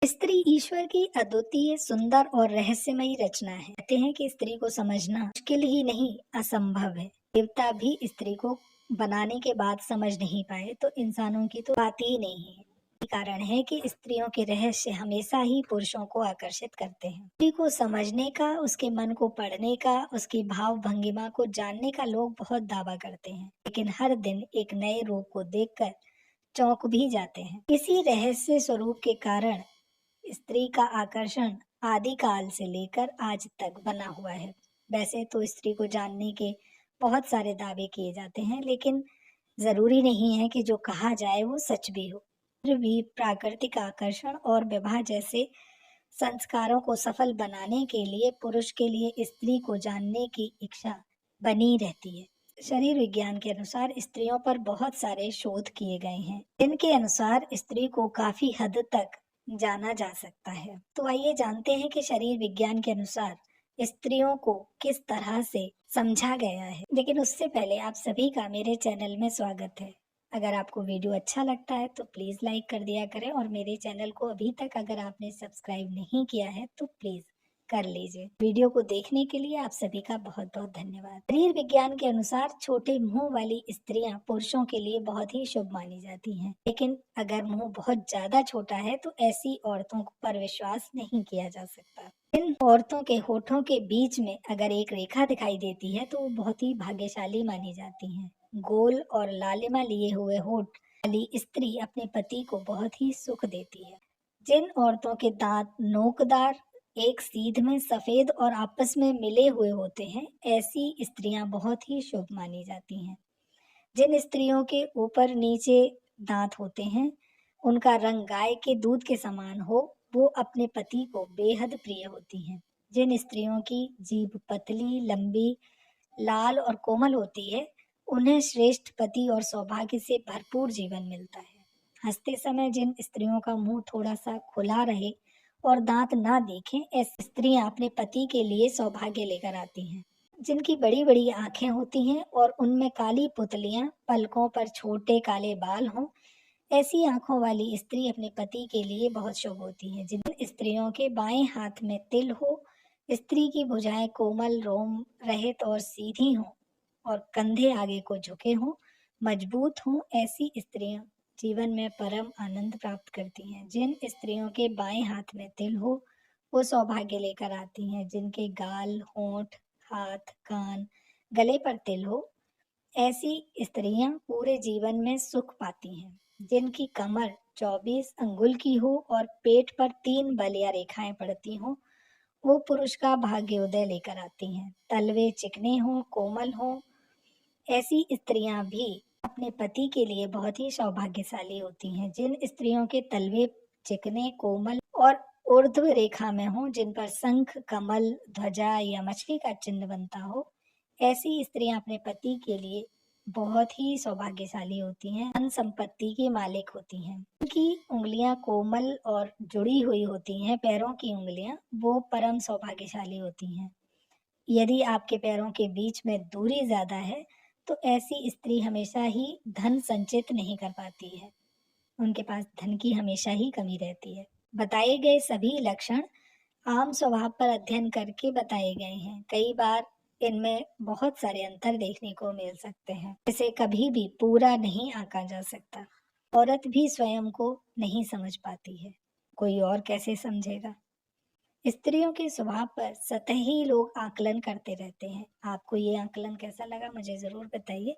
स्त्री ईश्वर की अद्वितीय, सुंदर और रहस्यमयी रचना है। कहते हैं कि स्त्री को समझना मुश्किल ही नहीं, असंभव है। देवता भी स्त्री को बनाने के बाद समझ नहीं पाए, तो इंसानों की तो बात ही नहीं है। यही कारण है कि स्त्रियों के रहस्य हमेशा ही पुरुषों को आकर्षित करते हैं। स्त्री को समझने का, उसके मन को पढ़ने का, उसकी भाव भंगिमा को जानने का लोग बहुत दावा करते हैं, लेकिन हर दिन एक नए रूप को देखकर चौंक भी जाते हैं। इसी रहस्य स्वरूप के कारण स्त्री का आकर्षण आदिकाल से लेकर आज तक बना हुआ है। वैसे तो स्त्री को जानने के बहुत सारे दावे किए जाते हैं, लेकिन जरूरी नहीं है कि जो कहा जाए वो सच भी हो। फिर भी प्राकृतिक आकर्षण और विवाह जैसे संस्कारों को सफल बनाने के लिए पुरुष के लिए स्त्री को जानने की इच्छा बनी रहती है। शरीर विज्ञान के अनुसार स्त्रियों पर बहुत सारे शोध किए गए हैं, जिनके अनुसार स्त्री को काफी हद तक जाना जा सकता है। तो आइए जानते हैं कि शरीर विज्ञान के अनुसार स्त्रियों को किस तरह से समझा गया है। लेकिन उससे पहले आप सभी का मेरे चैनल में स्वागत है। अगर आपको वीडियो अच्छा लगता है तो प्लीज लाइक कर दिया करें, और मेरे चैनल को अभी तक अगर आपने सब्सक्राइब नहीं किया है तो प्लीज कर लीजिए। वीडियो को देखने के लिए आप सभी का बहुत बहुत धन्यवाद। शरीर विज्ञान के अनुसार छोटे मुंह वाली स्त्रियां पुरुषों के लिए बहुत ही शुभ मानी जाती हैं, लेकिन अगर मुंह बहुत ज्यादा छोटा है तो ऐसी औरतों पर विश्वास नहीं किया जा सकता। इन औरतों के होठों के बीच में अगर एक रेखा दिखाई देती है तो वो बहुत ही भाग्यशाली मानी जाती हैं। गोल और लालिमा लिए हुए होठ वाली स्त्री अपने पति को बहुत ही सुख देती है। जिन औरतों के दांत नोकदार, एक सीध में सफेद और आपस में मिले हुए होते हैं, ऐसी स्त्रियां बहुत ही शुभ मानी जाती हैं। जिन स्त्रियों के ऊपर नीचे दांत होते हैं, उनका रंग गाय के दूध के समान हो, वो अपने पति को बेहद प्रिय होती हैं। जिन स्त्रियों की जीभ पतली, लंबी, लाल और कोमल होती है, उन्हें श्रेष्ठ पति और सौभाग्य से भरपूर जीवन मिलता है। हंसते समय जिन स्त्रियों का मुंह थोड़ा सा खुला रहे और दांत ना दिखें, ऐसी स्त्रियां अपने पति के लिए सौभाग्य लेकर आती हैं। जिनकी बड़ी बड़ी आंखें होती हैं और उनमें काली पुतलियां, पलकों पर छोटे काले बाल हों, ऐसी आंखों वाली स्त्री अपने पति के लिए बहुत शुभ होती है। जिन स्त्रियों के बाएं हाथ में तिल हो, स्त्री की भुजाएं कोमल, रोम रहित और सीधी हों, और कंधे आगे को झुके हों, मजबूत हों, ऐसी स्त्रियां जीवन में परम आनंद प्राप्त करती हैं। जिन स्त्रियों के बाएं हाथ में तिल हो, वो सौभाग्य लेकर आती हैं। जिनके गाल, होंठ, हाथ, कान, गले पर तिल हो, ऐसी स्त्रियां पूरे जीवन में सुख पाती हैं। जिनकी कमर 24 अंगुल की हो और पेट पर 3 बलिया रेखाएं पड़ती हों, वो पुरुष का भाग्योदय लेकर आती हैं। तलवे चिकने हों, कोमल हों, ऐसी स्त्रियां भी अपने पति के लिए बहुत ही सौभाग्यशाली होती हैं। जिन स्त्रियों के तलवे चिकने, कोमल और ऊर्ध्व रेखा में हो, जिन पर शंख, कमल, ध्वजा या मछली का चिन्ह बनता हो, ऐसी स्त्रियां अपने पति के लिए बहुत ही सौभाग्यशाली होती हैं, धन संपत्ति की मालिक होती हैं। उनकी उंगलियां कोमल और जुड़ी हुई होती हैं, पैरों की उंगलियां, वो परम सौभाग्यशाली होती हैं। यदि आपके पैरों के बीच में दूरी ज्यादा है तो ऐसी स्त्री हमेशा ही धन संचित नहीं कर पाती है। उनके पास धन की हमेशा ही कमी रहती है। बताए गए सभी लक्षण आम स्वभाव पर अध्ययन करके बताए गए हैं। कई बार इनमें बहुत सारे अंतर देखने को मिल सकते हैं। इसे कभी भी पूरा नहीं आंका जा सकता। औरत भी स्वयं को नहीं समझ पाती है, कोई और कैसे समझेगा। स्त्रियों के स्वभाव पर सतही लोग आकलन करते रहते हैं। आपको ये आकलन कैसा लगा मुझे जरूर बताइए।